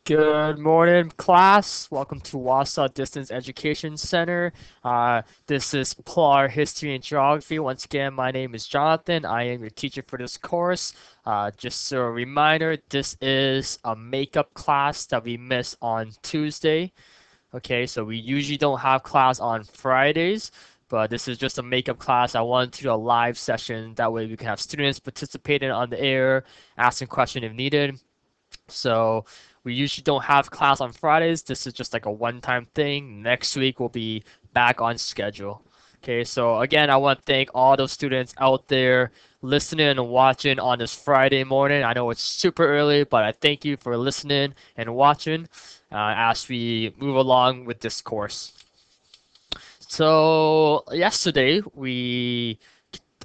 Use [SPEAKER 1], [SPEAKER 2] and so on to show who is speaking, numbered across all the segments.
[SPEAKER 1] Good morning, class. Welcome to Wausau Distance Education Center. This is PLARHG History and Geography. Once again, my name is Jonathan. I am your teacher for this course. Just a reminder, this is a makeup class that we miss on Tuesday. Okay, so we usually don't have class on Fridays, but this is just a makeup class. I wanted to do a live session. That way we can have students participating on the air, asking questions if needed. So we usually don't have class on Fridays. This is just like a one-time thing. Next week we'll be back on schedule. Okay, so again, I want to thank all those students out there listening and watching on this Friday morning. I know it's super early, but I thank you for listening and watching as we move along with this course. So yesterday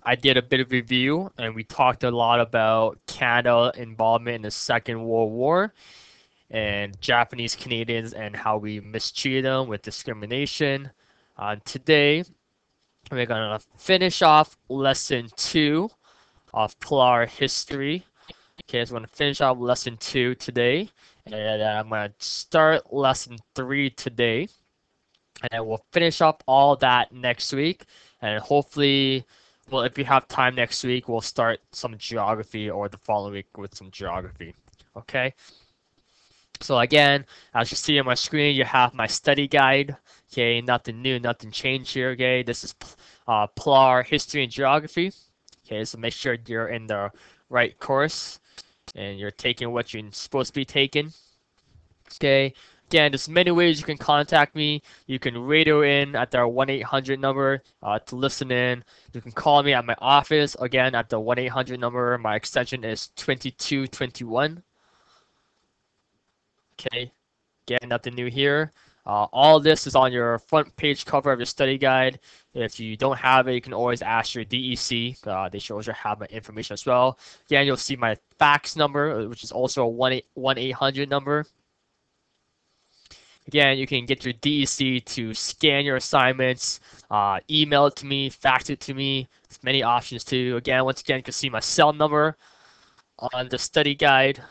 [SPEAKER 1] I did a bit of review and we talked a lot about Canada involvement in the Second World War and Japanese Canadians and how we mistreated them with discrimination. Today, we're going to finish off lesson 2 of PLARHG history. Okay, so I'm going to finish off lesson 2 today, and I'm going to start lesson 3 today, and then we'll finish up all that next week, and hopefully, well, if we have time next week, we'll start some geography or the following week with some geography. Okay. So again, as you see on my screen, you have my study guide. Okay, nothing new, nothing changed here. Okay, this is PLARHG History and Geography. Okay, so make sure you're in the right course and you're taking what you're supposed to be taking. Okay, again, there's many ways you can contact me. You can radio in at our 1-800 number to listen in. You can call me at my office, again, at the 1-800 number. My extension is 2221. Okay, again, nothing new here. All this is on your front page cover of your study guide. If you don't have it, you can always ask your DEC. They should also have my information as well. Again, you'll see my fax number, which is also a 1-800 number. Again, you can get your DEC to scan your assignments, email it to me, fax it to me. There's many options too. Again, once again, you can see my cell number on the study guide.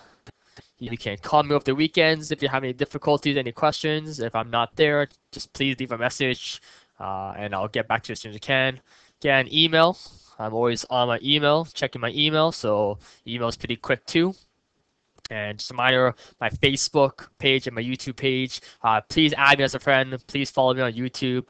[SPEAKER 1] You can call me over the weekends if you have any difficulties, any questions. If I'm not there, just please leave a message and I'll get back to you as soon as I can. Again, email. I'm always on my email, checking my email, so email is pretty quick too. And just a reminder, my Facebook page and my YouTube page. Please add me as a friend. Please follow me on YouTube.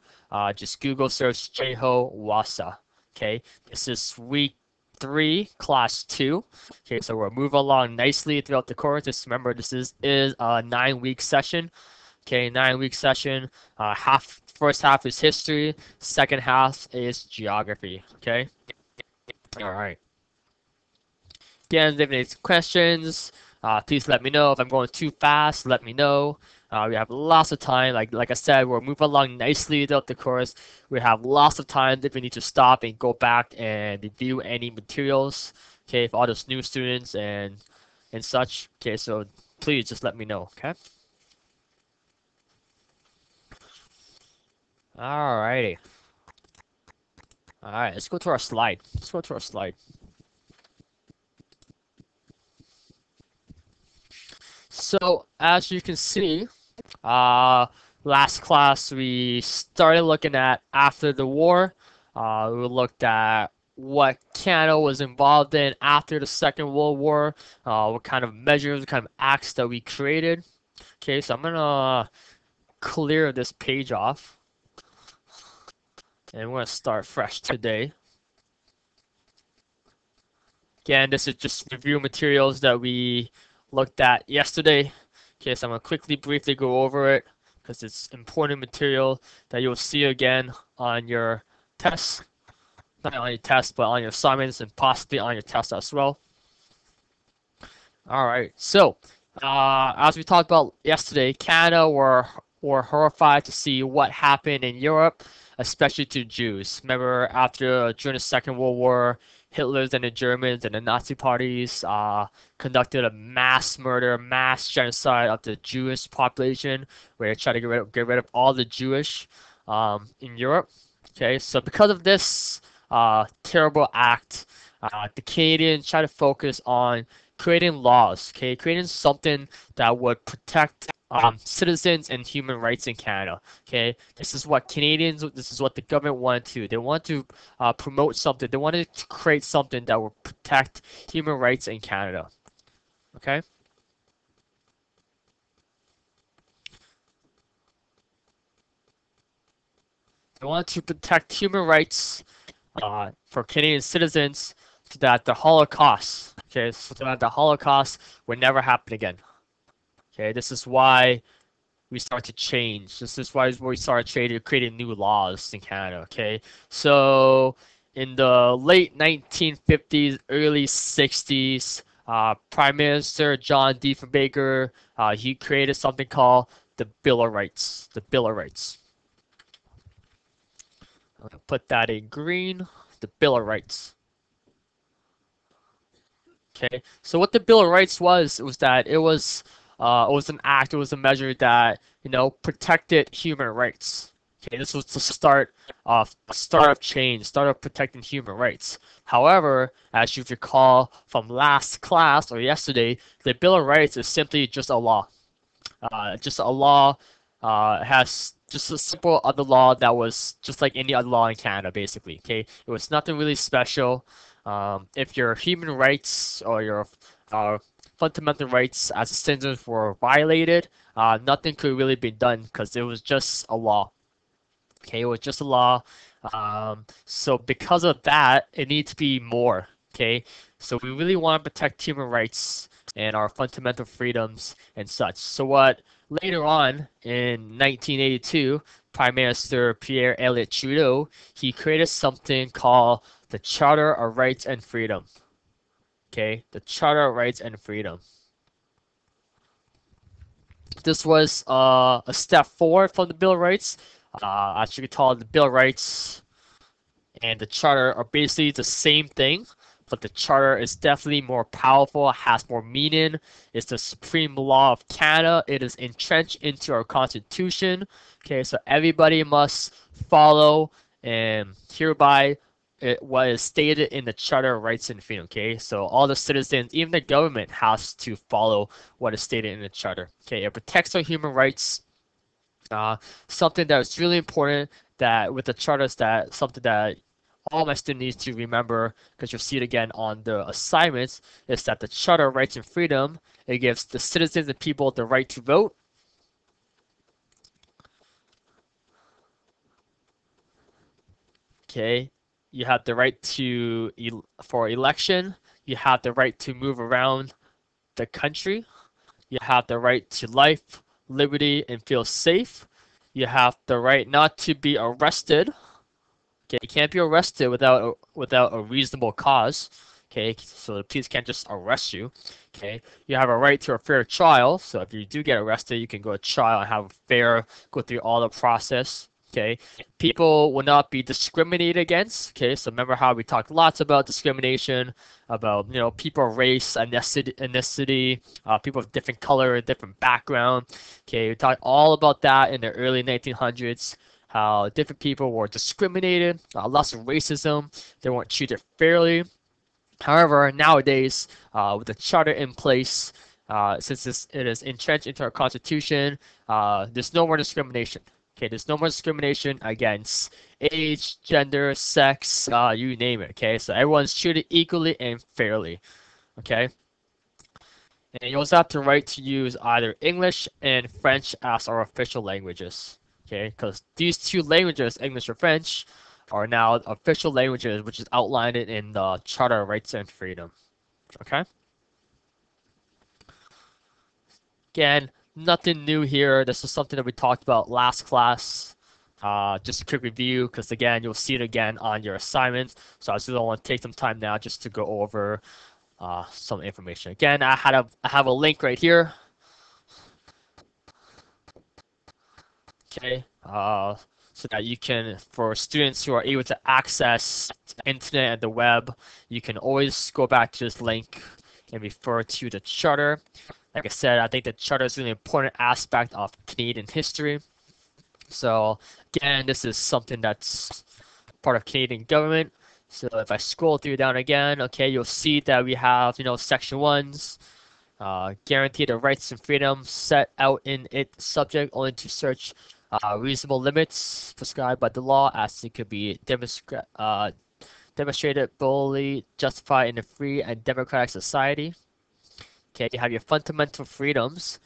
[SPEAKER 1] Just Google search Jeho Wausau. Okay, this is week 3, class 2. Okay, so we'll move along nicely throughout the course. Just remember, this is a 9-week session. Okay, 9-week session. First half is history. Second half is geography. Okay. All right. Again, if you have any questions, please let me know. If I'm going too fast, let me know. We have lots of time. Like I said, we'll move along nicely throughout the course. We have lots of time if we need to stop and go back and review any materials. Okay, for all those new students and such. Okay, so please just let me know. Okay. Alrighty. All right, let's go to our slide. So as you can see, last class we started looking at after the war. We looked at what Canada was involved in after the Second World War, what kind of measures, what kind of acts that we created. Okay, so I'm gonna clear this page off and we're gonna start fresh today. Again, this is just review materials that we looked at yesterday. Okay, so I'm going to briefly go over it because it's important material that you'll see again on your tests. Not on your tests, but on your assignments and possibly on your tests as well. All right, so as we talked about yesterday, Canada were horrified to see what happened in Europe, especially to Jews. Remember, during the Second World War, Hitler's and the Germans and the Nazi parties conducted a mass murder, mass genocide of the Jewish population, where they tried to get rid of all the Jewish in Europe. Okay, so because of this terrible act, the Canadians try to focus on creating laws, okay, creating something that would protect citizens and human rights in Canada. Okay, this is what Canadians, this is what the government wanted to. They want to promote something. They wanted to create something that would protect human rights in Canada. Okay. They want to protect human rights for Canadian citizens so that the Holocaust, okay, so that the Holocaust would never happen again. Okay, this is why we start to change. This is why we start creating new laws in Canada. Okay, so in the late 1950s, early 60s, Prime Minister John Diefenbaker, he created something called the Bill of Rights. The Bill of Rights. I'm gonna put that in green. The Bill of Rights. Okay, so what the Bill of Rights was that it was an act, it was a measure that protected human rights. Okay, this was the start of change, start of protecting human rights. However, as you recall from last class or yesterday, the Bill of Rights is simply just a law. Just a law has just a simple other law that was just like any other law in Canada, basically. Okay, it was nothing really special. If your human rights or your fundamental rights as a citizen were violated, nothing could really be done because it was just a law. Okay, it was just a law. So because of that, it needs to be more. Okay, so we really want to protect human rights and our fundamental freedoms and such. So what later on in 1982, Prime Minister Pierre Elliott Trudeau, he created something called the Charter of Rights and Freedom. Okay, the Charter of Rights and Freedom. This was a step forward from the Bill of Rights. As you can tell, the Bill of Rights and the Charter are basically the same thing, but the Charter is definitely more powerful, has more meaning. It's the supreme law of Canada. It is entrenched into our Constitution. Okay, so everybody must follow and hereby what is stated in the Charter of Rights and Freedom. Okay, so all the citizens, even the government, has to follow what is stated in the Charter. Okay, it protects our human rights. Something that is really important that with the charters, that something that all my students need to remember, because you'll see it again on the assignments, is that the Charter of Rights and Freedom, it gives the citizens and people the right to vote. Okay, you have the right to for election. You have the right to move around the country. You have the right to life, liberty, and feel safe. You have the right not to be arrested. Okay, you can't be arrested without a reasonable cause. Okay, so the police can't just arrest you. Okay, you have a right to a fair trial. So if you do get arrested, you can go to trial and have a fair, go through all the process. Okay, people will not be discriminated against. Okay, so remember how we talked lots about discrimination, about people of race, ethnicity, people of different color, different background. Okay, we talked all about that in the early 1900s. How different people were discriminated, lots of racism, they weren't treated fairly. However, nowadays, with the charter in place, since it is entrenched into our Constitution, there's no more discrimination. Okay, there's no more discrimination against age, gender, sex, you name it. Okay, so everyone's treated equally and fairly. Okay, and you also have the right to use either English and French as our official languages. Okay, because these two languages, English or French, are now official languages, which is outlined in the Charter of Rights and Freedom. Okay. Again, nothing new here. This is something that we talked about last class. Just a quick review, because again, you'll see it again on your assignments. So I just don't want to take some time now just to go over some information. Again, I have a link right here. Okay. So that you can, for students who are able to access the internet and the web, you can always go back to this link and refer to the charter. Like I said, I think the charter is a really important aspect of Canadian history. So again, this is something that's part of Canadian government. So if I scroll through down again, okay, you'll see that we have, section ones, guarantee the rights and freedoms set out in its subject only to search reasonable limits prescribed by the law as it could be demonstrated fully justified in a free and democratic society. Okay, you have your fundamental freedoms.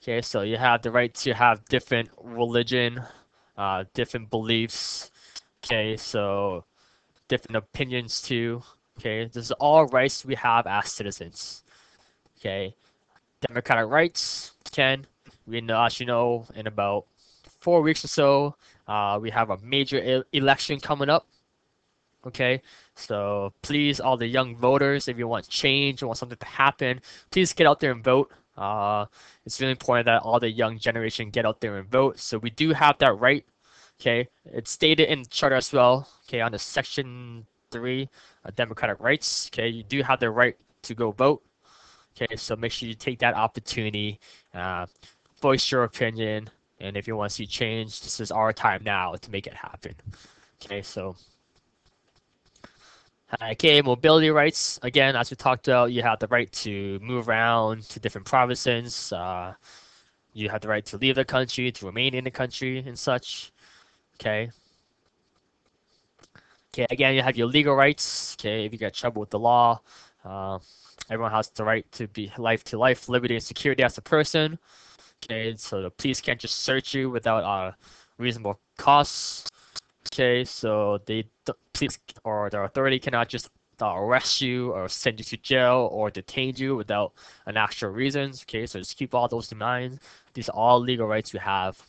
[SPEAKER 1] Okay, so you have the right to have different religion, different beliefs. Okay, so different opinions too. Okay, this is all rights we have as citizens. Okay, democratic rights. Ken, we know, as you know, in about 4 weeks or so, we have a major election coming up. Okay, so please, all the young voters, if you want change or want something to happen, please get out there and vote. It's really important that all the young generation get out there and vote. So we do have that right. Okay, it's stated in the charter as well. Okay, on the section 3, democratic rights. Okay, you do have the right to go vote. Okay, so make sure you take that opportunity, voice your opinion, and if you want to see change, this is our time now to make it happen. Okay, so. Okay, mobility rights. Again, as we talked about, you have the right to move around to different provinces. You have the right to leave the country, to remain in the country, and such. Okay. Okay. Again, you have your legal rights. Okay, if you get trouble with the law, uh, everyone has the right to be life to life, liberty and security as a person. Okay, so the police can't just search you without reasonable costs. Okay, so the police or the authority cannot just arrest you or send you to jail or detain you without an actual reason. Okay, so just keep all those in mind. These are all legal rights we have.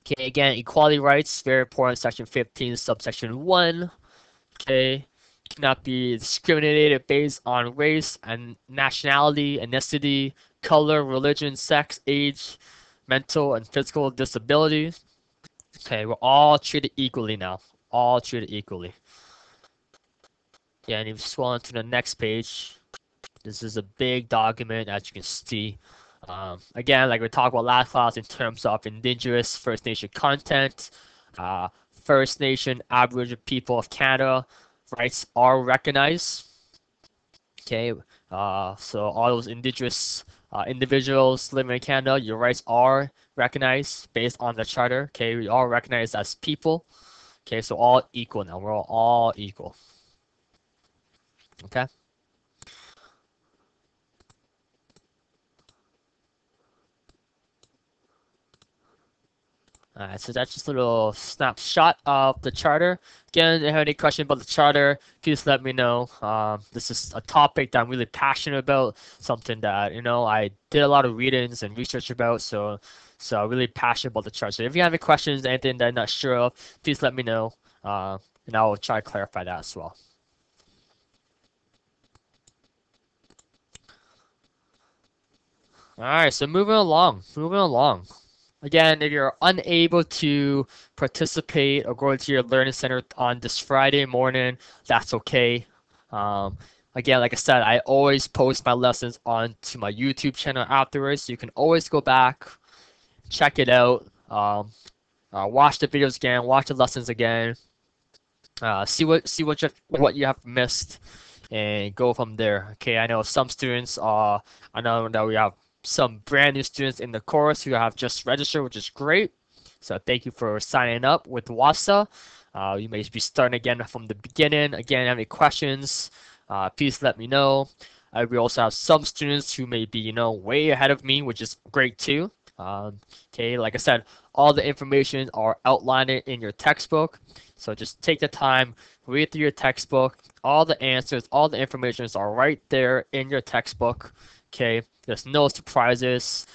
[SPEAKER 1] Okay, again, equality rights, very important, section 15, subsection 1. Okay, cannot be discriminated based on race and nationality, ethnicity, color, religion, sex, age, mental and physical disabilities. Okay, we're all treated equally now. All treated equally. Yeah, and if you scroll on to the next page, this is a big document, as you can see. Again, like we talked about last class in terms of Indigenous First Nation content, First Nation Aboriginal people of Canada rights are recognized. Okay, so all those Indigenous individuals living in Canada, your rights are recognized based on the charter. Okay, we are recognized as people. Okay, so all equal now. We're all equal. Okay. Alright, so that's just a little snapshot of the charter. Again, if you have any questions about the charter, please let me know. This is a topic that I'm really passionate about, something that, I did a lot of readings and research about, so I'm really passionate about the charter. So if you have any questions, anything that I'm not sure of, please let me know, and I'll try to clarify that as well. Alright, so moving along. Again, if you're unable to participate or go to your learning center on this Friday morning, that's okay. Again, like I said, I always post my lessons onto my YouTube channel afterwards, so you can always go back, check it out, watch the videos again, watch the lessons again, see what you have missed, and go from there. Okay, I know some students I know that we have some brand new students in the course who have just registered, which is great. So thank you for signing up with WASA. You may be starting again from the beginning. Again, have any questions, please let me know. We also have some students who may be, way ahead of me, which is great too. Okay, like I said, all the information are outlined in your textbook. So just take the time, read through your textbook. All the answers, all the information are right there in your textbook. Okay, there's no surprises.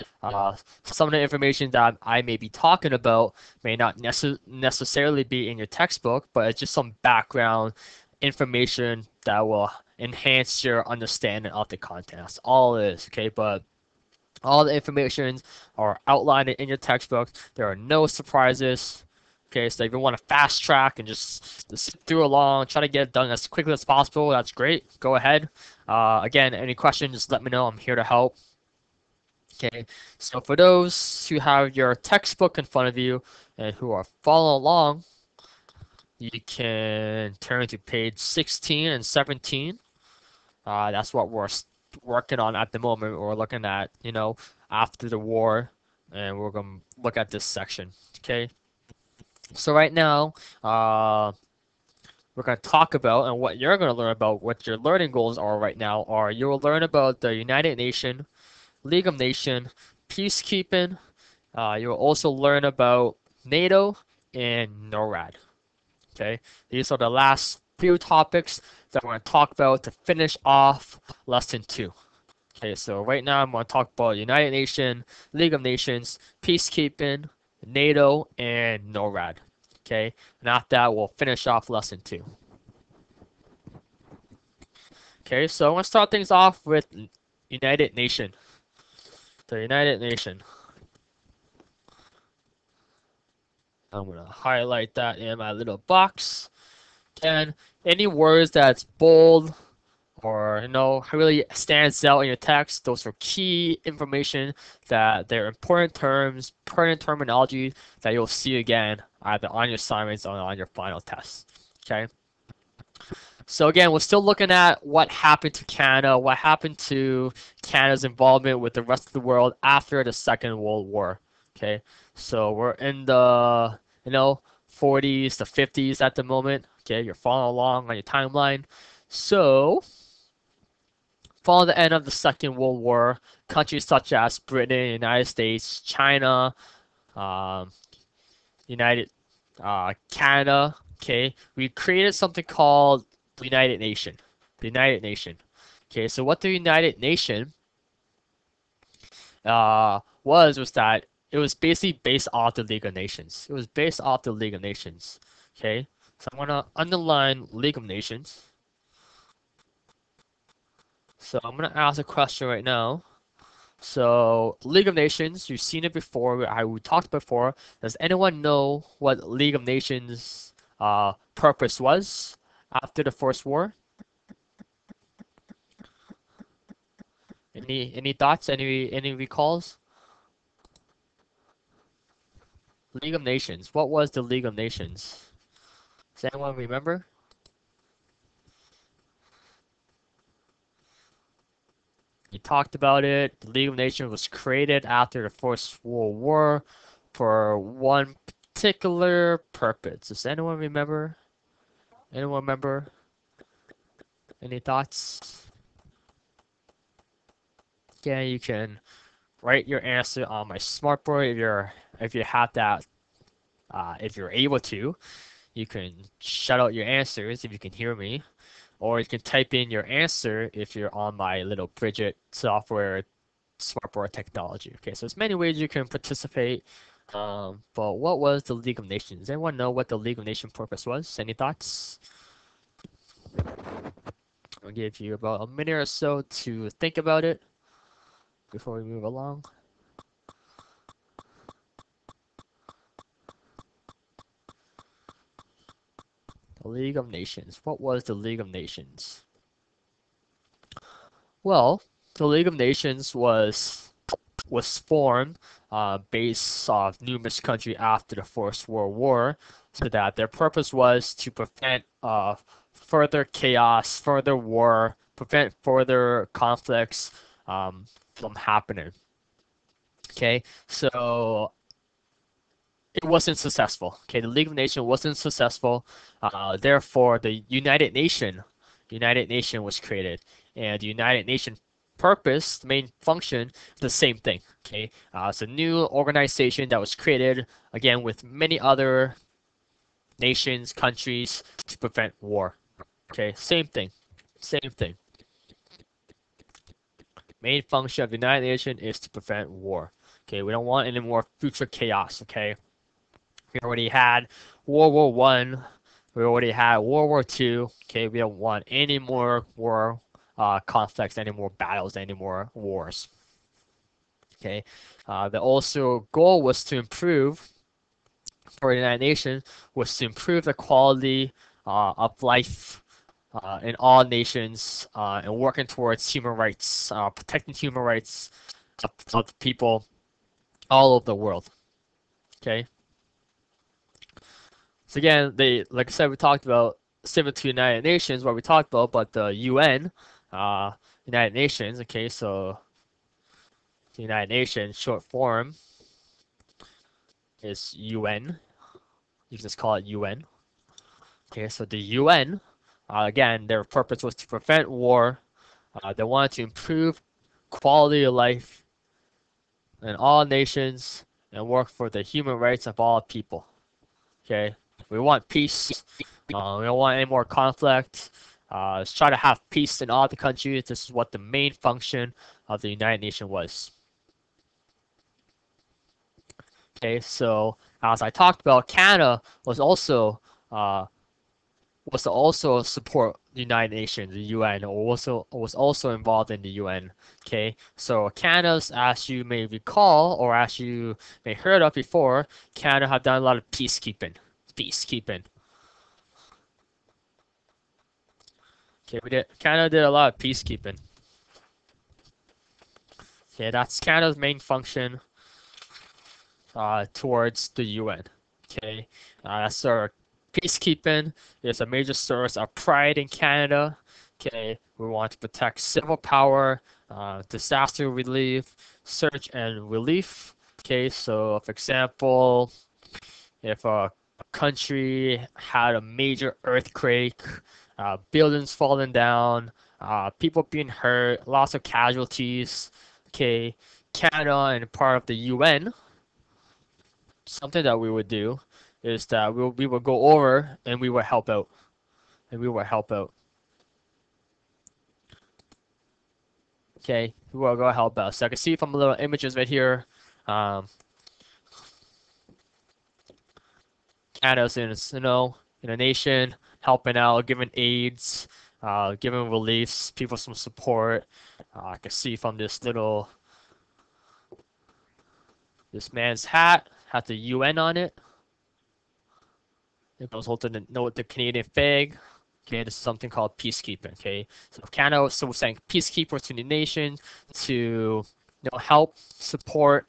[SPEAKER 1] Some of the information that I may be talking about may not necessarily be in your textbook, but it's just some background information that will enhance your understanding of the content. That's all it is, okay? But all the information are outlined in your textbook. There are no surprises. Okay, so if you want to fast track and just sit through along, try to get it done as quickly as possible, that's great. Go ahead. Again, any questions, just let me know. I'm here to help. Okay, so for those who have your textbook in front of you and who are following along, you can turn to page 16 and 17. That's what we're working on at the moment. We're looking at, after the war, and we're going to look at this section. Okay. So right now, we're going to talk about, and what you're going to learn about, what your learning goals are right now are you will learn about the United Nations, League of Nations, peacekeeping. You will also learn about NATO and NORAD. Okay, these are the last few topics that we're going to talk about to finish off lesson 2. Okay, so right now I'm going to talk about United Nations, League of Nations, peacekeeping, NATO, and NORAD. Okay, and after that we'll finish off lesson 2. Okay, so I'm going to start things off with United Nations. The United Nations. I'm going to highlight that in my little box. And any words that's bold or really stands out in your text, those are key information that they're important terms, pertinent terminology that you'll see again either on your assignments or on your final test. Okay. So again, we're still looking at what happened to Canada, what happened to Canada's involvement with the rest of the world after the Second World War. Okay, so we're in the 40s to 50s at the moment. Okay, you're following along on your timeline. So, following the end of the Second World War, countries such as Britain, United States, China, um, United Canada. Okay, we created something called the United Nation. The United Nation. Okay, so what the United Nation was that it was basically based off the League of Nations. It was based off the League of Nations. Okay, so I'm gonna underline League of Nations. So I'm gonna ask a question right now. So League of Nations, you've seen it before. We talked before. Does anyone know what League of Nations purpose was after the First War? Any thoughts? Any recalls? League of Nations. What was the League of Nations? Does anyone remember? You talked about it. The League of Nations was created after the First World War for one particular purpose. Does anyone remember? Anyone remember? Any thoughts? Yeah, you can write your answer on my smartboard if you have that. If you're able to, you can shout out your answers if you can hear me, or you can type in your answer if you're on my little Bridget software smartboard technology. Okay, so there's many ways you can participate. But what was the League of Nations? Does anyone know what the League of Nations purpose was? Any thoughts? I'll give you about a minute or so to think about it before we move along. The League of Nations. What was the League of Nations? Well, the League of Nations was formed based off numerous countries after the First World War, so that their purpose was to prevent further chaos, further war, prevent further conflicts from happening. Okay, so it wasn't successful. Okay, the League of Nations wasn't successful. Therefore, the United Nation was created, and the United Nation purpose, the main function, the same thing. Okay, it's a new organization that was created again with many other nations, countries to prevent war. Okay, same thing, same thing. Main function of the United Nations is to prevent war. Okay, we don't want any more future chaos. Okay. We already had World War One. We already had World War Two. Okay, we don't want any more war conflicts, any more battles, any more wars. Okay, the also goal was to improve for the United Nations was to improve the quality of life in all nations and working towards human rights, protecting human rights of people all over the world. Okay. So again, like I said, we talked about similar to United Nations, what we talked about, but the UN, uh, United Nations. Okay, so the United Nations short form is UN. You can just call it UN. Okay, so the UN, again, their purpose was to prevent war. They wanted to improve quality of life in all nations and work for the human rights of all people. Okay, we want peace. We don't want any more conflict. Let's try to have peace in all the countries. This is what the main function of the United Nations was. Okay, so as I talked about, Canada uh, was also support the United Nations, the UN, or was also involved in the UN. Okay, so Canada's, as you may recall, or as you may heard of before, Canada have done a lot of peacekeeping. Peacekeeping. Okay, Canada did a lot of peacekeeping. Okay, that's Canada's main function towards the UN. Okay, that's our peacekeeping is a major source of pride in Canada. Okay, we want to protect civil power, disaster relief, search and relief. Okay, so for example, if a country had a major earthquake, buildings falling down, people being hurt, lots of casualties. Okay, Canada and part of the UN, something that we would do is that we would go over and we would help out. And we would help out. Okay, we will go help out. So I can see from the little images right here, um, Canada's in a nation, helping out, giving aids, giving reliefs, people some support. I can see from this man's hat, had the UN on it. It goes holding the Canadian flag. Okay, this is something called peacekeeping. Okay, so Canada was saying peacekeepers to the nation to help support,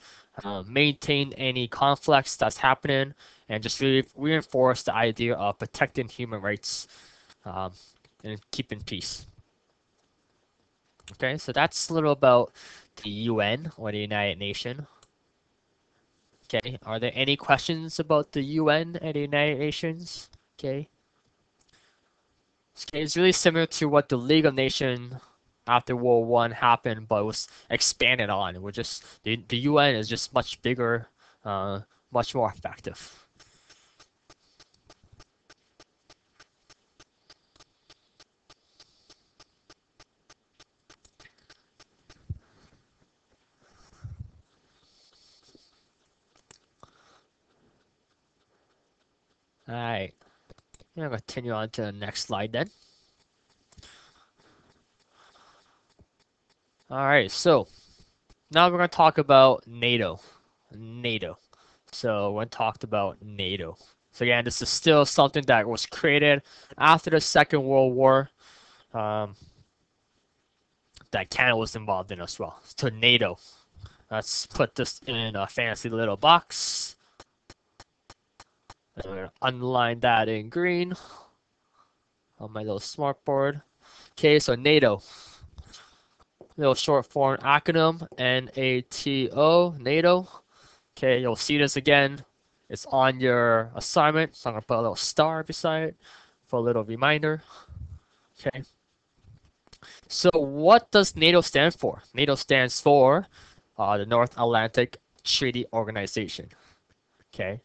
[SPEAKER 1] maintain any conflicts that's happening, and just really reinforce the idea of protecting human rights um, and keeping peace. Okay, so that's a little about the UN or the United Nations. Okay, are there any questions about the UN and the United Nations? Okay. Okay, it's really similar to what the League of Nations after World War I happened, but it was expanded on. We're just the UN is just much bigger, much more effective. All right, I'm gonna continue on to the next slide then. All right, so now we're gonna talk about NATO. NATO. So we're gonna talk about NATO. So again, this is still something that was created after the Second World War. Um, that Canada was involved in as well. So NATO. Let's put this in a fancy little box. I'm gonna underline that in green on my little smartboard. Okay, so NATO. Little short form acronym, NATO, NATO. Okay, you'll see this again. It's on your assignment, so I'm gonna put a little star beside it for a little reminder. Okay. So what does NATO stand for? NATO stands for the North Atlantic Treaty Organization. Okay.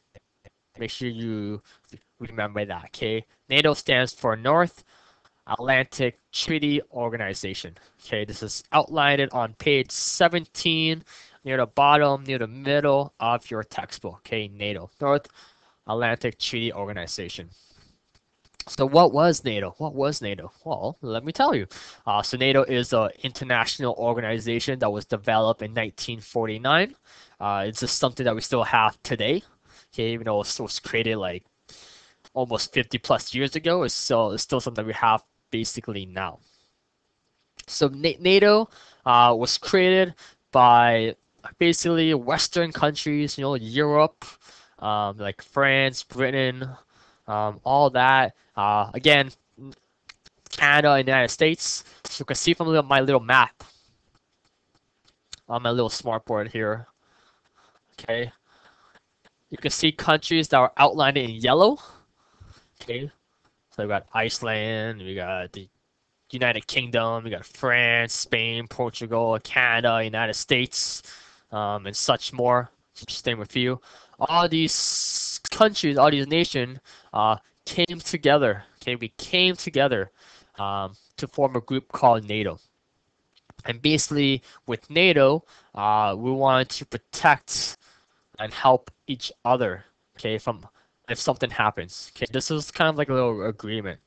[SPEAKER 1] Make sure you remember that, okay? NATO stands for North Atlantic Treaty Organization. Okay, this is outlined on page 17, near the bottom, near the middle of your textbook. Okay, NATO, North Atlantic Treaty Organization. So what was NATO? What was NATO? Well, let me tell you. So NATO is an international organization that was developed in 1949. It's just something that we still have today. Okay, even though it was created like almost 50 plus years ago, it's still something we have basically now. So NATO was created by basically Western countries, Europe, like France, Britain, all that. Again, Canada and the United States. So you can see from my little map on my little smartboard here. Okay, you can see countries that are outlined in yellow. Okay, so we got Iceland, we got the United Kingdom, we got France, Spain, Portugal, Canada, United States, and such more. Just name a few. All these countries, all these nations, came together. Okay, we came together to form a group called NATO. And basically, with NATO, we wanted to protect and help each other. Okay, from if something happens. Okay, this is kind of like a little agreement.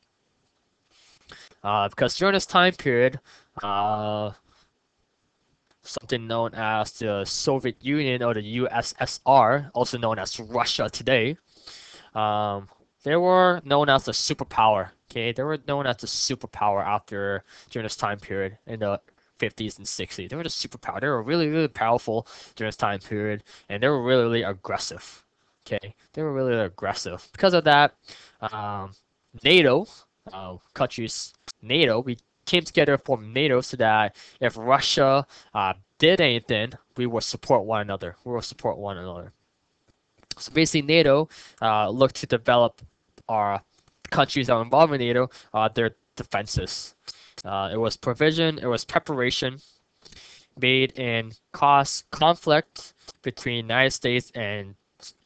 [SPEAKER 1] Because during this time period, something known as the Soviet Union or the USSR, also known as Russia today, um, they were known as a superpower. Okay, they were known as a superpower during this time period in the 50s and 60s. They were the superpower. They were really, really powerful during this time period, and they were really, really aggressive. Okay, they were really, really aggressive. Because of that, NATO, countries, NATO, we came together to form NATO so that if Russia did anything, we would support one another. We will support one another. So basically, NATO looked to develop our countries that are involved in NATO, their defenses. It was provision, it was preparation made in conflict between United States and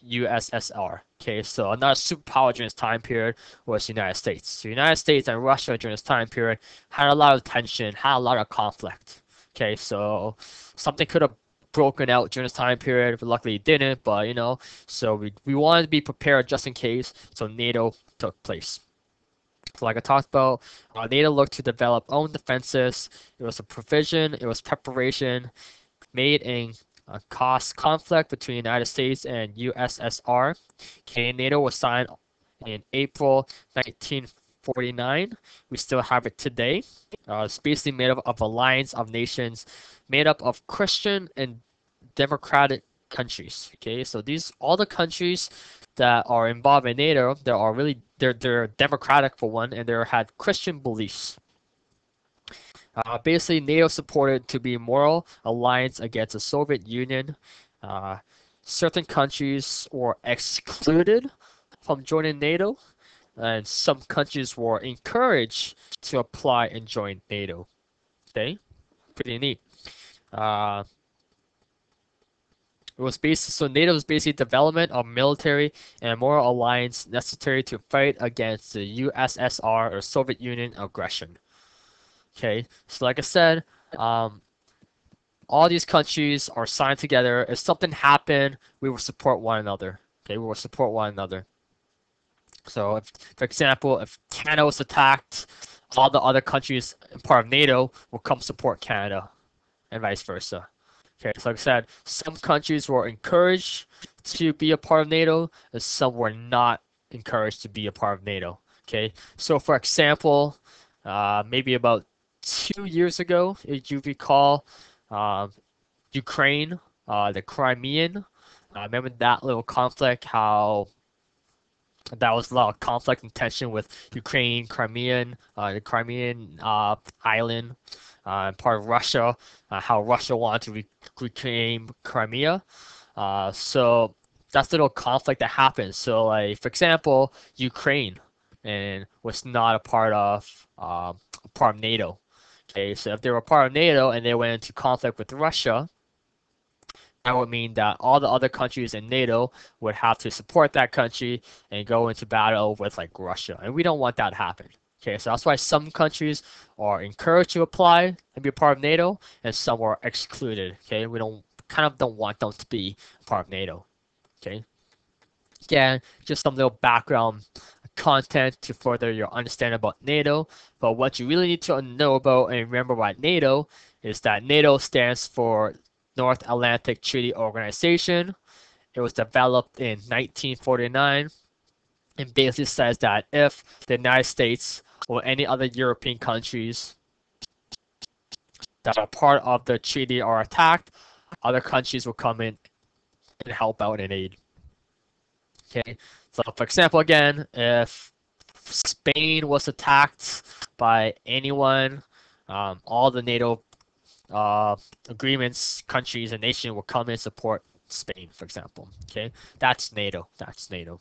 [SPEAKER 1] USSR. Okay, so another superpower during this time period was the United States. So United States and Russia during this time period had a lot of tension, had a lot of conflict. Okay, so something could have broken out during this time period, but luckily it didn't. But so we wanted to be prepared just in case. So NATO took place. So like I talked about, NATO looked to develop own defenses. It was a provision, it was preparation made in a conflict between the United States and USSR. Okay, NATO was signed in April 1949. We still have it today. It's basically made up of alliance of nations made up of Christian and democratic countries. Okay, so these all the countries that are involved in NATO, they're democratic for one, and they had Christian beliefs. Basically, NATO supported to be moral alliance against the Soviet Union. Certain countries were excluded from joining NATO, and some countries were encouraged to apply and join NATO. Okay, pretty neat. Uh, so NATO was basically development of military and moral alliance necessary to fight against the USSR or Soviet Union aggression. Okay, so like I said, all these countries are signed together. If something happened, we will support one another. Okay, we will support one another. So, for example, if Canada was attacked, all the other countries part of NATO will come support Canada, and vice versa. Okay, so like I said, some countries were encouraged to be a part of NATO, and some were not encouraged to be a part of NATO. Okay, so for example, maybe about 2 years ago, if you recall, Ukraine, the Crimean. Remember that little conflict? How that was a lot of conflict and tension with Ukraine, the Crimean island, part of Russia. How Russia wanted to reclaim Crimea. So that's the little conflict that happened. So, like for example, Ukraine and was not a part of NATO. Okay, so if they were part of NATO and they went into conflict with Russia, that would mean that all the other countries in NATO would have to support that country and go into battle with like Russia. And we don't want that to happen. Okay, so that's why some countries are encouraged to apply and be a part of NATO, and some are excluded. Okay, we don't want them to be part of NATO. Okay, again, just some little background content to further your understanding about NATO. But what you really need to know about and remember about NATO is that NATO stands for North Atlantic Treaty Organization. It was developed in 1949 and basically says that if the United States or any other European countries that are part of the treaty are attacked, other countries will come in and help out and aid. Okay, so for example, again, if Spain was attacked by anyone, all the NATO uh, agreements, countries, and nations will come and support Spain, for example. Okay, that's NATO. That's NATO.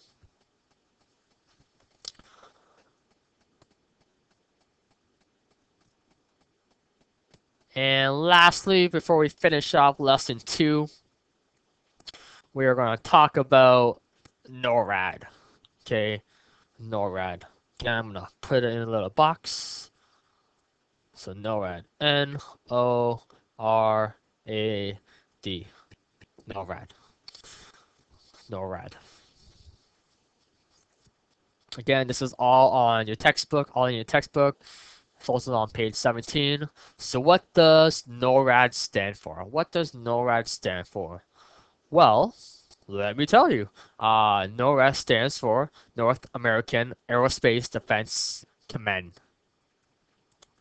[SPEAKER 1] And lastly, before we finish off lesson 2, we are going to talk about NORAD. Okay, NORAD. Again, I'm going to put it in a little box. So NORAD. N-O-R-A-D. NORAD. NORAD. Again, this is all on your textbook, all in your textbook. It's also on page 17. So what does NORAD stand for? What does NORAD stand for? Well, let me tell you. NORAD stands for North American Aerospace Defense Command.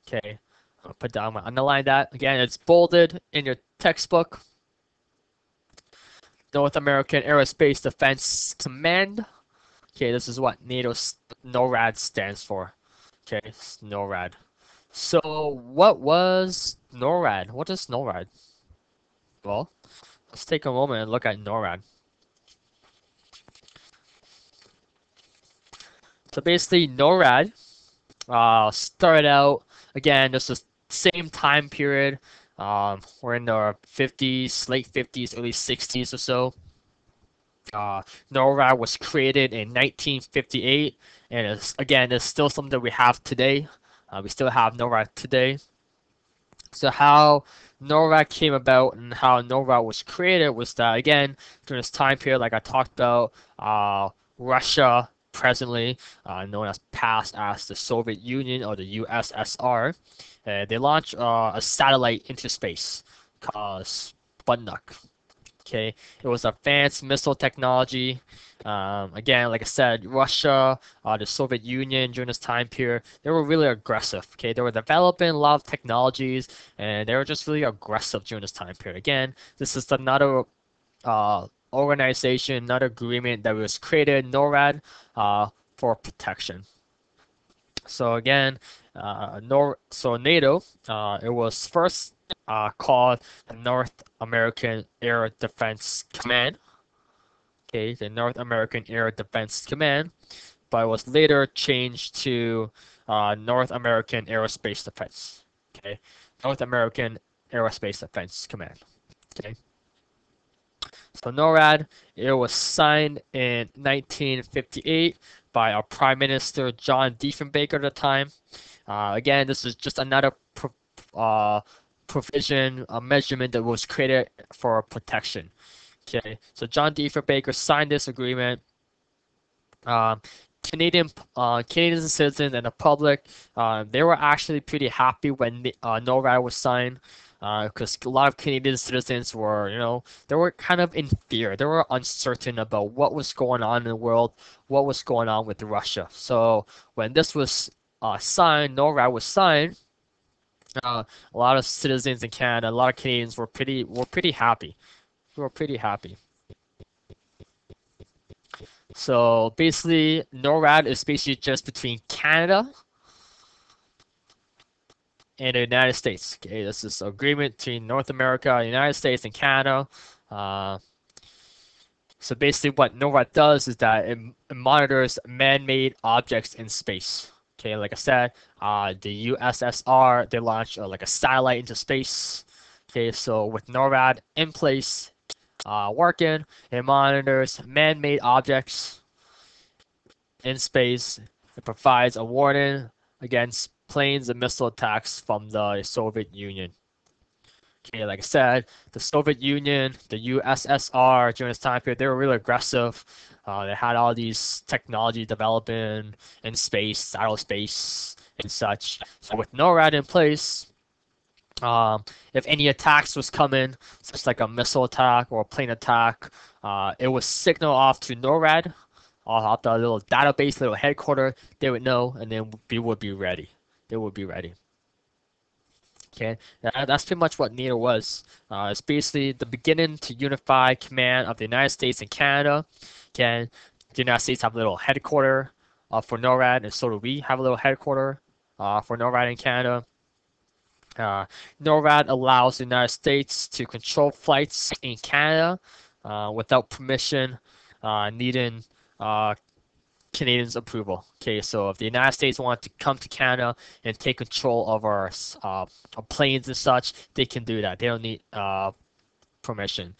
[SPEAKER 1] Okay, I'll put down, underline that. Again, it's bolded in your textbook. North American Aerospace Defense Command. Okay, this is what NATO's NORAD stands for. Okay, it's NORAD. So what was NORAD? What is NORAD? Well, let's take a moment and look at NORAD. So basically, NORAD started out, again, this is same time period. We're in the 50s, late 50s, early 60s or so. NORAD was created in 1958, and it's still something that we have today. We still have NORAD today. So how NORAD came about and how NORAD was created was that, again, during this time period, like I talked about, Russia, presently known as past as the Soviet Union or the USSR, they launched a satellite into space called Sputnik. Okay, it was advanced missile technology. Again, like I said, Russia, the Soviet Union during this time period, they were really aggressive. Okay, they were developing a lot of technologies, and they were just really aggressive during this time period. Again, this is another organization, another agreement that was created, NORAD, for protection. So again, so NATO, it was first called the North American Air Defense Command. Okay, the North American Air Defense Command, but it was later changed to North American Aerospace Defense. Okay, North American Aerospace Defense Command. Okay. So NORAD, it was signed in 1958 by our Prime Minister John Diefenbaker at the time. Again, this is just another provision, a measurement that was created for protection. Okay, so John Diefenbaker signed this agreement. Um, Canadian citizens and the public, they were actually pretty happy when NORAD was signed, because a lot of Canadian citizens were, they were kind of in fear. They were uncertain about what was going on in the world, what was going on with Russia. So when this was signed, NORAD was signed, a lot of citizens in Canada, a lot of Canadians were pretty happy. We were pretty happy. So basically, NORAD is basically just between Canada and the United States. Okay, this is an agreement between North America, the United States, and Canada. So basically, what NORAD does is that it monitors man-made objects in space. Okay, like I said, the USSR, they launched like a satellite into space. Okay, so with NORAD in place, working, it monitors man-made objects in space. It provides a warning against planes and missile attacks from the Soviet Union. Okay, like I said, the Soviet Union, the USSR during this time period, they were really aggressive. They had all these technology developing in space, aerospace, and such. So with NORAD in place, if any attacks was coming, such like a missile attack or a plane attack, it would signal off to NORAD, off the little database, little headquarters. They would know, and then we would be ready. They would be ready. Okay, that's pretty much what NATO was. It's basically the beginning to unify command of the United States and Canada. Okay, the United States have a little headquarter for NORAD, and so do we have a little headquarter for NORAD in Canada. NORAD allows the United States to control flights in Canada without permission, needing Canadians' approval. Okay, so if the United States want to come to Canada and take control of our planes and such, they can do that. They don't need permission.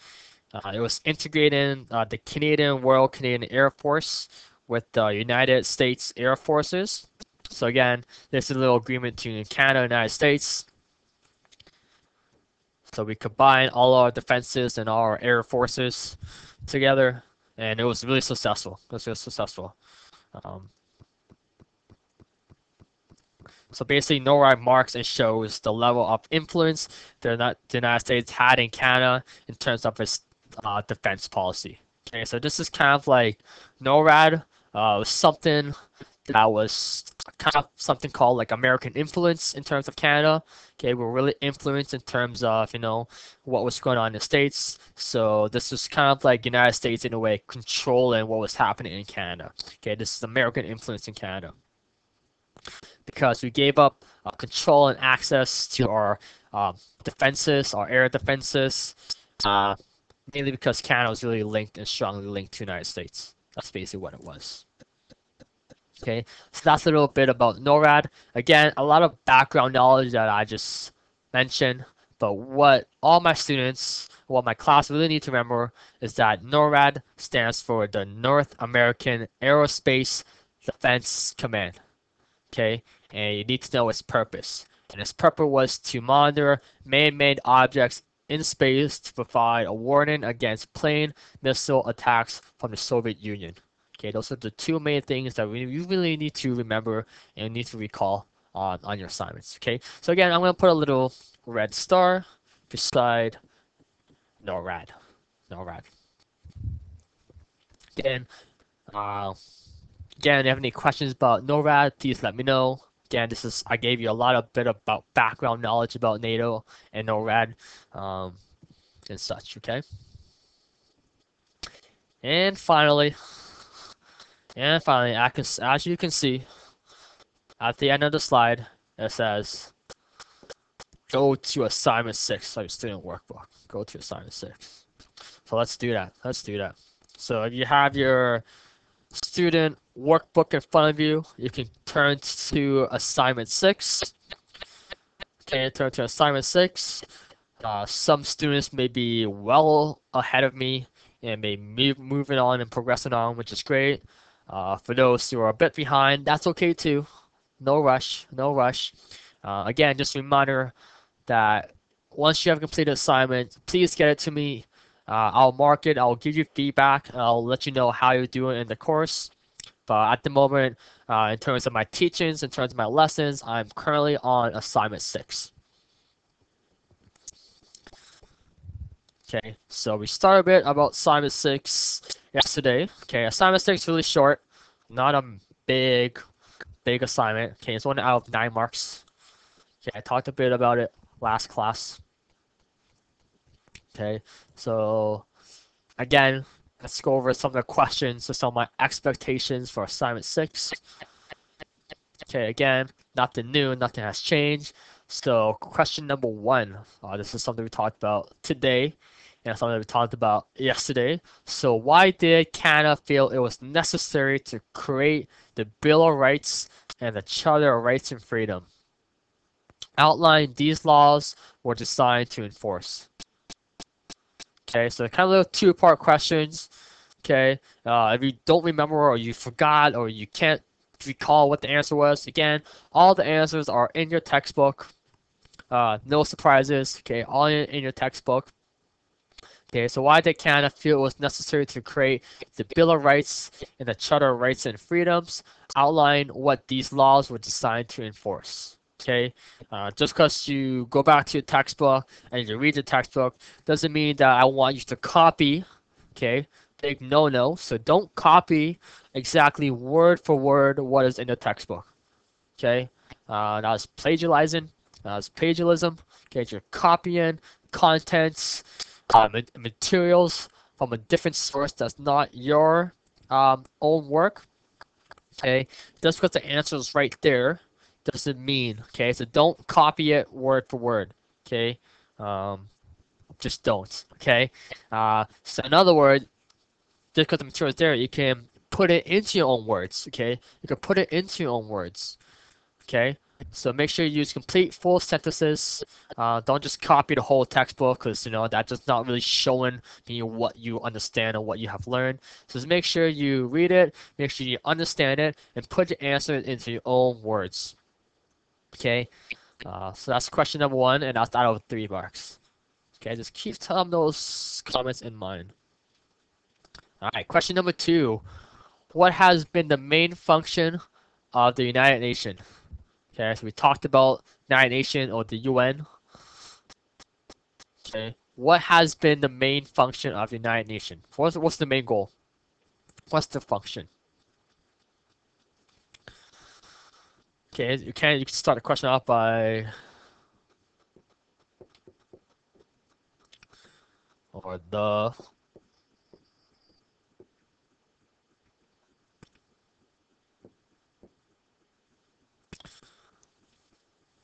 [SPEAKER 1] It was integrated in the Royal Canadian Air Force with the United States Air Forces. So again, this is a little agreement between Canada and the United States. So we combined all our defenses and all our air forces together, and it was really successful. It was really successful. So basically, NORAD marks and shows the level of influence the United States had in Canada in terms of its defense policy. Okay, so this is kind of like NORAD was something that was kind of something called like American influence in terms of Canada. Okay, we're really influenced in terms of, you know, what was going on in the States. So this was kind of like United States in a way controlling what was happening in Canada. Okay, this is American influence in Canada. Because we gave up control and access to our defenses, our air defenses, mainly because Canada was really linked and strongly linked to the United States. That's basically what it was. Okay, so that's a little bit about NORAD. Again, a lot of background knowledge that I just mentioned, but what all my students, what my class really need to remember is that NORAD stands for the North American Aerospace Defense Command. Okay, and you need to know its purpose. And its purpose was to monitor man-made objects in space to provide a warning against plane missile attacks from the Soviet Union. Okay, those are the two main things that you really need to remember and need to recall on your assignments. Okay, so again, I'm going to put a little red star beside NORAD. NORAD. Again, if you have any questions about NORAD, please let me know. Again, I gave you a lot of bit about background knowledge about NATO and NORAD and such. Okay, and finally, as you can see at the end of the slide, it says go to assignment 6, so your student workbook. Go to assignment 6. So let's do that. So if you have your student workbook in front of you, you can turn to assignment 6. Okay, turn to assignment 6. Some students may be well ahead of me and may be moving on and progressing on, which is great. For those who are a bit behind, that's okay too. No rush, no rush. Again, just a reminder that once you have completed assignment, please get it to me. I'll mark it, I'll give you feedback, and I'll let you know how you're doing in the course. But at the moment, in terms of my teachings, in terms of my lessons, I'm currently on assignment 6. Okay, so we started a bit about assignment 6 yesterday. Okay, assignment 6 is really short, not a big assignment. Okay, it's 1 out of 9 marks. Okay, I talked a bit about it last class. Okay, so again, let's go over some of the questions, so some of my expectations for assignment 6. Okay, again, nothing new, nothing has changed. So question number 1, this is something we talked about today, and something we talked about yesterday. So why did Canada feel it was necessary to create the Bill of Rights and the Charter of Rights and Freedom? Outline these laws were designed to enforce. Okay, so kind of little 2-part questions. Okay, if you don't remember or you forgot or you can't recall what the answer was, again, all the answers are in your textbook. No surprises. Okay, all in your textbook. Okay, so why did Canada feel it was necessary to create the Bill of Rights and the Charter of Rights and Freedoms? Outline what these laws were designed to enforce. Okay, just because you go back to your textbook and you read the textbook doesn't mean that I want you to copy. Okay, big no-no. So don't copy exactly word for word what is in the textbook. Okay, that's plagiarizing. That's plagiarism. Okay, you're copying contents, materials from a different source that's not your own work. Okay, just because the answer is right there doesn't mean. Okay, so don't copy it word for word. Okay, um, just don't. Okay, so in other words, just because the material is there, you can put it into your own words. Okay, you can put it into your own words. Okay, so make sure you use complete full sentences. Don't just copy the whole textbook because that's just not really showing me what you understand and what you have learned. So just make sure you read it, make sure you understand it, and put your answer into your own words. Okay, so that's question number one, and that's out of 3 marks. Okay, just keep those comments in mind. All right, question number two. What has been the main function of the United Nations? Okay, so we talked about United Nations or the UN. Okay, what has been the main function of the United Nations? What's the main goal? What's the function? Okay, you can start the question off by or the.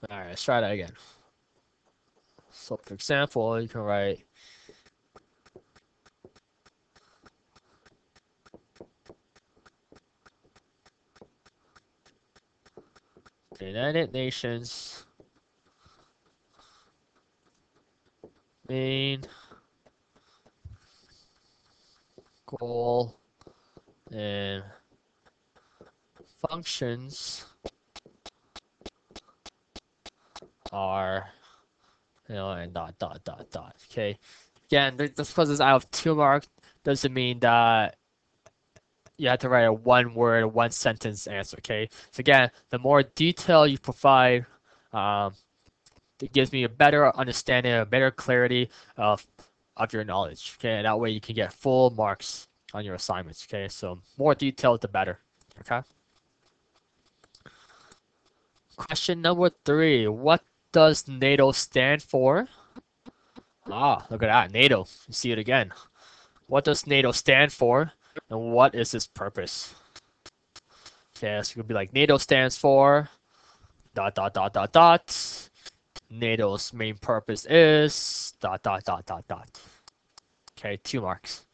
[SPEAKER 1] All right, let's try that again. So, for example, you can write the United Nations main goal and functions are, and dot. Okay. Again, just because it's out of 2 marks doesn't mean that you have to write a one word, one sentence answer. Okay. So again, the more detail you provide, um, it gives me a better understanding, a better clarity of your knowledge. Okay. And that way you can get full marks on your assignments. Okay. So more detail, the better. Okay. Question number three. What does NATO stand for? Ah, look at that. NATO. You see it again. What does NATO stand for? And what is its purpose? Okay, so it could be like NATO stands for dot. NATO's main purpose is dot. Okay, 2 marks.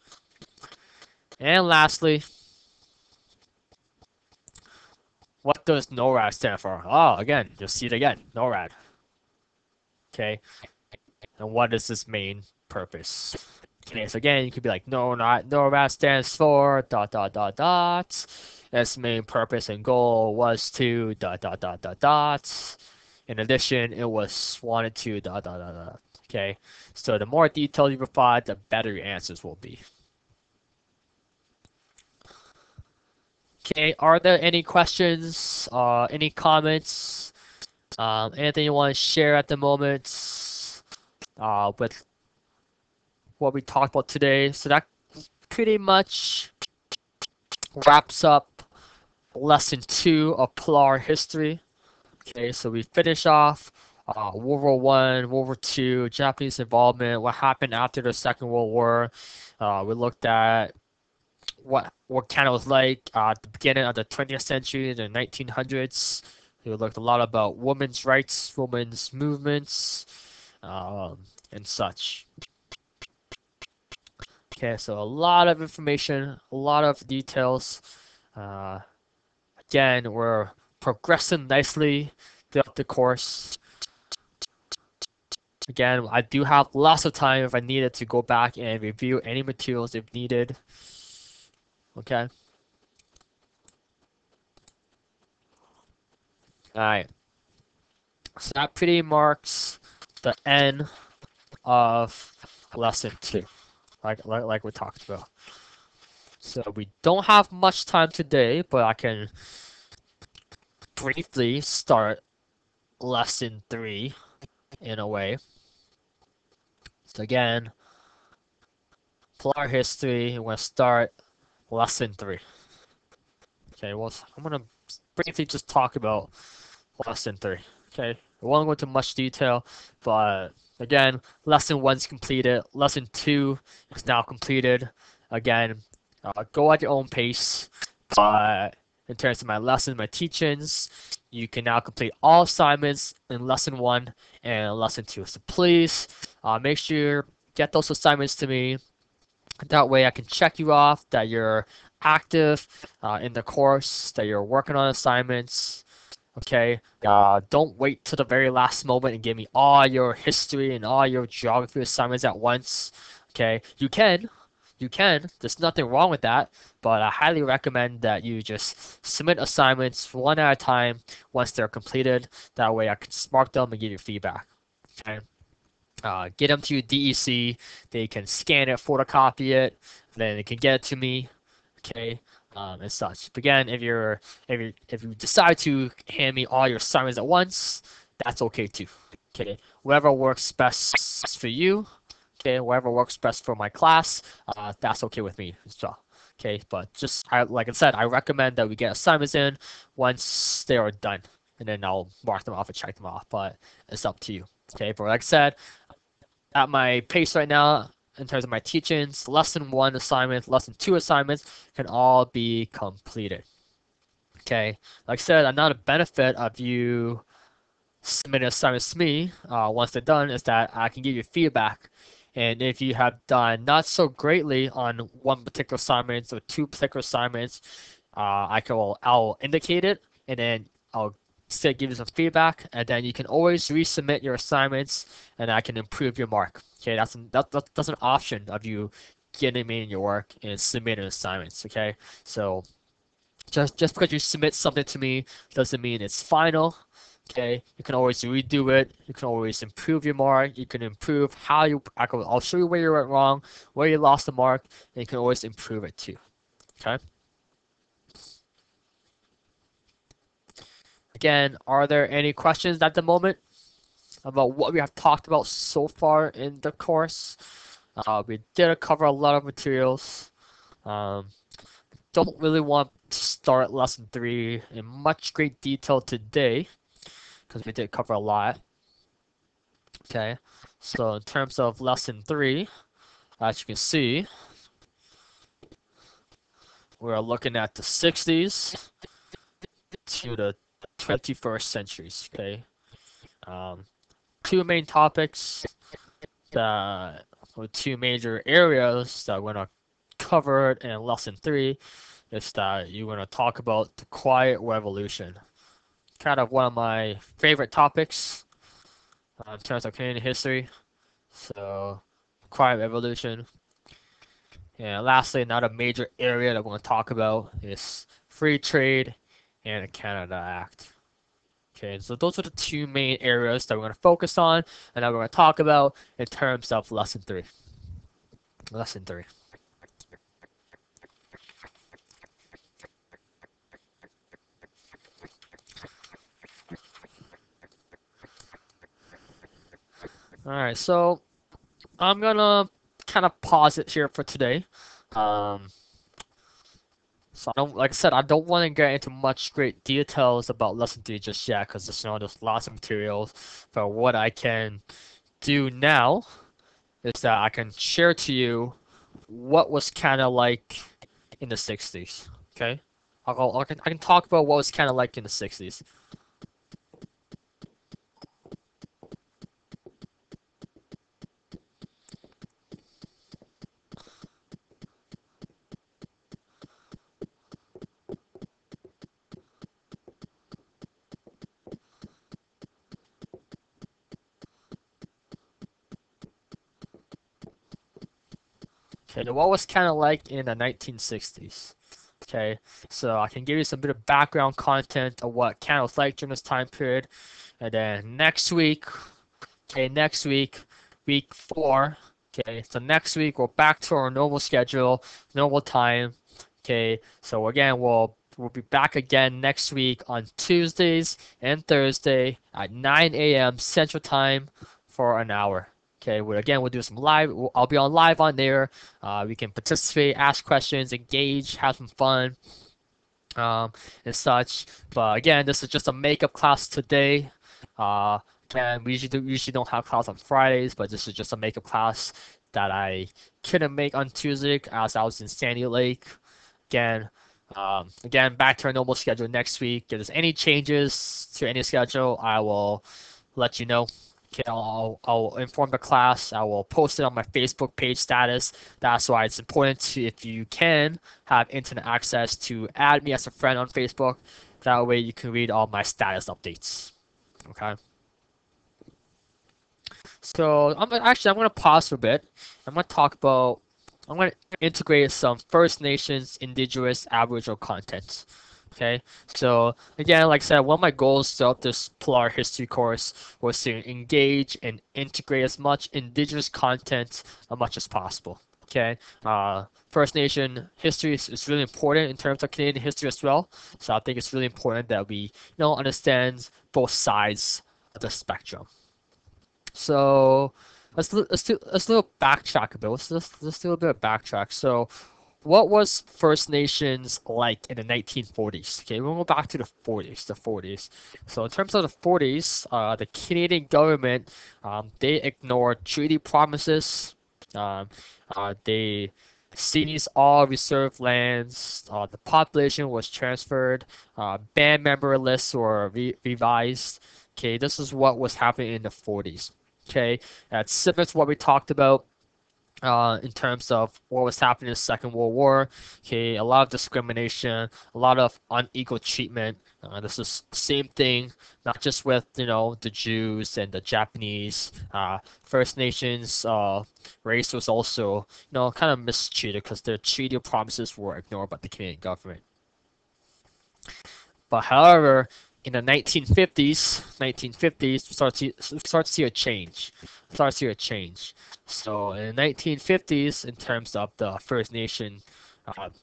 [SPEAKER 1] And lastly, what does NORAD stand for? Oh, again, you'll see it again. NORAD. Okay, and what is its main purpose? Okay, so again, you could be like, no, not NORAD stands for dot. Its main purpose and goal was to dot. In addition, it was wanted to dot. Okay, so the more detail you provide, the better your answers will be. Okay, are there any questions? Any comments? Anything you want to share at the moment? With what we talked about today. So that pretty much wraps up lesson 2 of PLARHG history. Okay, so we finish off World War One, World War Two, Japanese involvement, what happened after the Second World War. We looked at what Canada was like at the beginning of the 20th century, the 1900s. We looked a lot about women's rights, women's movements, and such. Okay, so a lot of information, a lot of details. Again, we're progressing nicely throughout the course. Again, I do have lots of time if I needed to go back and review any materials if needed. Okay. Alright. So that pretty marks the end of lesson 2, like we talked about. So we don't have much time today, but I can briefly start lesson 3 in a way. So again, PLARHG history, we're gonna start lesson 3. Okay, well, I'm gonna briefly just talk about lesson 3. Okay, I won't go into much detail, but again, lesson 1's completed. Lesson 2 is now completed. Again, Go at your own pace. But in terms of my lessons, my teachings, you can now complete all assignments in lesson 1 and lesson 2. So please make sure get those assignments to me. That way I can check you off that you're active in the course, that you're working on assignments. Okay, don't wait till the very last moment and give me all your history and all your geography assignments at once. Okay, you can. There's nothing wrong with that, but I highly recommend that you just submit assignments one at a time once they're completed. That way I can mark them and give you feedback. Okay. Get them to DEC. They can scan it, photocopy it, then they can get it to me. Okay, and such. But again, if you decide to hand me all your assignments at once, that's okay too. Okay, whatever works best for you. Okay, whatever works best for my class, that's okay with me as well. Okay, but just like I said, I recommend that we get assignments in once they are done, and then I'll mark them off and check them off. But it's up to you. Okay, but like I said, at my pace right now, in terms of my teachings, lesson 1 assignments, lesson 2 assignments can all be completed. Okay, like I said, another benefit of you submitting assignments to me once they're done is that I can give you feedback. And if you have done not so greatly on one particular assignment or 2 particular assignments, I'll indicate it, and then I'll still give you some feedback, and then you can always resubmit your assignments, and I can improve your mark. Okay, that's an option of you getting me in your work and submitting assignments. Okay, so just because you submit something to me doesn't mean it's final. Okay, you can always redo it. You can always improve your mark. You can improve how you. I'll show you where you went wrong, where you lost the mark, and you can always improve it too. Okay. Again, are there any questions at the moment about what we have talked about so far in the course? We did cover a lot of materials. Don't really want to start lesson 3 in much great detail today because we did cover a lot. Okay, so in terms of lesson 3, as you can see, we're looking at the 60s to the 21st centuries. Okay, 2 main topics that or 2 major areas that we're gonna cover in lesson 3 is that you're gonna talk about the Quiet Revolution. Kind of one of my favorite topics in terms of Canadian history. So, Quiet Revolution. And lastly, another major area that we're going to talk about is free trade and the Canada Act. Okay, so those are the 2 main areas that we're going to focus on and that we're going to talk about in terms of lesson 3. Lesson 3. Alright, so I'm gonna kind of pause it here for today. So like I said, I don't want to get into much great details about lesson 3 just yet because there's lots of materials. But what I can do now is that I can share to you what was kind of like in the 60s. Okay, I can talk about what was kind of like in the 60s. Okay, what was kind of like in the 1960s. Okay, so I can give you some bit of background content of what Canada was like during this time period, and then next week, week 4. Okay, so next week we're back to our normal schedule, normal time. Okay, so again we'll be back again next week on Tuesdays and Thursday at 9 a.m. Central Time for an hour. Okay, we'll do some live. I'll be on live on there. We can participate, ask questions, engage, have some fun, and such. But again, this is just a makeup class today. And we usually don't have class on Fridays, but this is just a makeup class that I couldn't make on Tuesday as I was in Sandy Lake. Again, again, back to our normal schedule next week. If there's any changes to any schedule, I will let you know. Okay, I'll inform the class. I will post it on my Facebook page status. That's why it's important to, if you can, have internet access to add me as a friend on Facebook. That way you can read all my status updates. Okay. So I'm gonna pause for a bit. I'm gonna integrate some First Nations, Indigenous, Aboriginal content. Okay, so again, like I said, one of my goals throughout this PLARHG history course was to engage and integrate as much Indigenous content as much as possible. Okay, First Nation history is really important in terms of Canadian history as well. So I think it's really important that we understand both sides of the spectrum. So let's do a backtrack a bit. Let's do a bit of backtrack. So what was First Nations like in the 1940s? Okay, we'll go back to the 40s. The 40s. So in terms of the 40s, the Canadian government they ignored treaty promises. Um, they seized all reserve lands. The population was transferred. Band member lists were revised. Okay, this is what was happening in the 40s. Okay, that's similar to what we talked about in terms of what was happening in the Second World War. Okay, a lot of discrimination, a lot of unequal treatment. This is the same thing, not just with the Jews and the Japanese. First Nations race was also kind of mistreated because their treaty promises were ignored by the Canadian government. But however, in the 1950s, we start to see a change. Start to see a change. So in the 1950s, in terms of the First Nation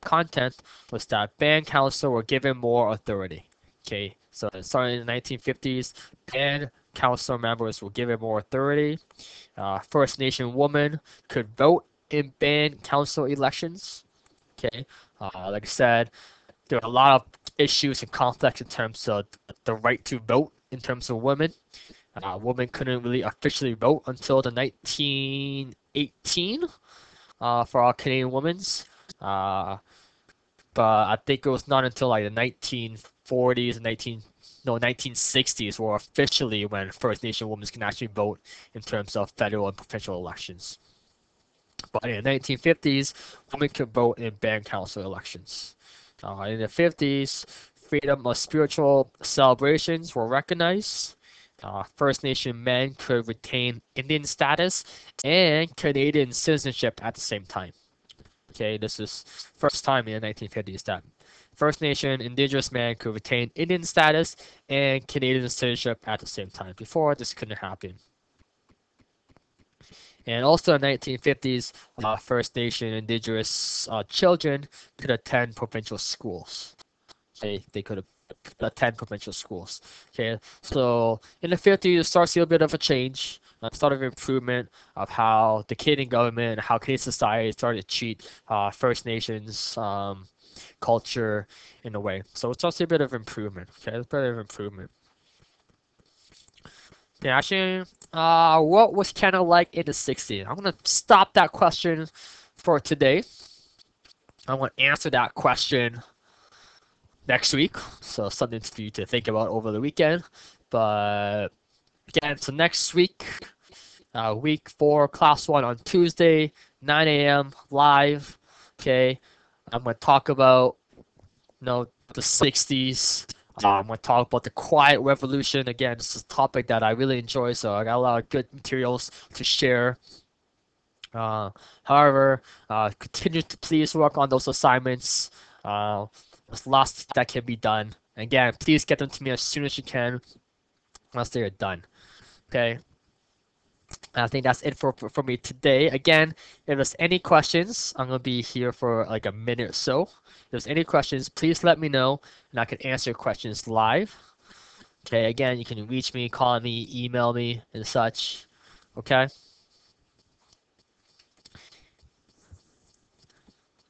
[SPEAKER 1] content, was that band council were given more authority. Okay, so starting in the 1950s, band council members were given more authority. First Nation women could vote in band council elections. Okay, like I said, there are a lot of issues and conflicts in terms of the right to vote in terms of women. Women couldn't really officially vote until the 1918 for all Canadian women's. Uh, but I think it was not until like the 1940s and 1960s were officially when First Nation women can actually vote in terms of federal and provincial elections. But in the 1950s, women could vote in band council elections. In the 50s, freedom of spiritual celebrations were recognized. First Nation men could retain Indian status and Canadian citizenship at the same time. Okay, this is first time in the 1950s that First Nation Indigenous men could retain Indian status and Canadian citizenship at the same time. Before, this couldn't happen. And also in the 1950s, First Nation Indigenous children could attend provincial schools. They could attend provincial schools. Okay, so in the 50s, you start to see a bit of a change, start of improvement of how the Canadian government and how Canadian society started to treat First Nations culture in a way. So it's also a bit of improvement. Okay, it's a bit of improvement. Yeah, actually, what was Canada like in the 60s? I'm gonna stop that question for today. I'm gonna answer that question next week. So something for you to think about over the weekend. But again, so next week, week 4, class 1 on Tuesday, 9 a.m. live. Okay, I'm gonna talk about the 60s. I'm going to talk about the Quiet Revolution. Again, this is a topic that I really enjoy, so I got a lot of good materials to share. However, continue to please work on those assignments. There's lots that can be done. Again, please get them to me as soon as you can once they are done. Okay. I think that's it for me today. Again, if there's any questions, I'm going to be here for like a minute or so. If there's any questions, please let me know, and I can answer questions live. Okay, again, you can reach me, call me, email me, and such. Okay? If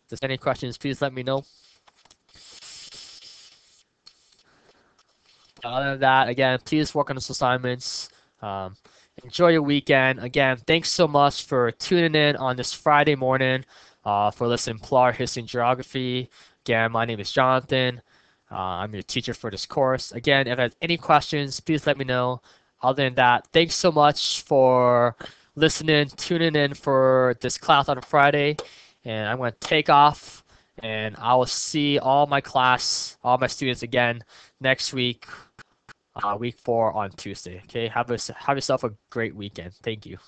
[SPEAKER 1] there's any questions, please let me know. Other than that, again, please work on those assignments. Um, enjoy your weekend. Again, thanks so much for tuning in on this Friday morning for listening to PLARHG History and Geography. Again, my name is Jonathan. I'm your teacher for this course. Again, if you have any questions, please let me know. Other than that, thanks so much for listening, tuning in for this class on a Friday. And I'm going to take off, and I will see all my all my students again next week, week 4 on Tuesday. Okay, have yourself a great weekend. Thank you.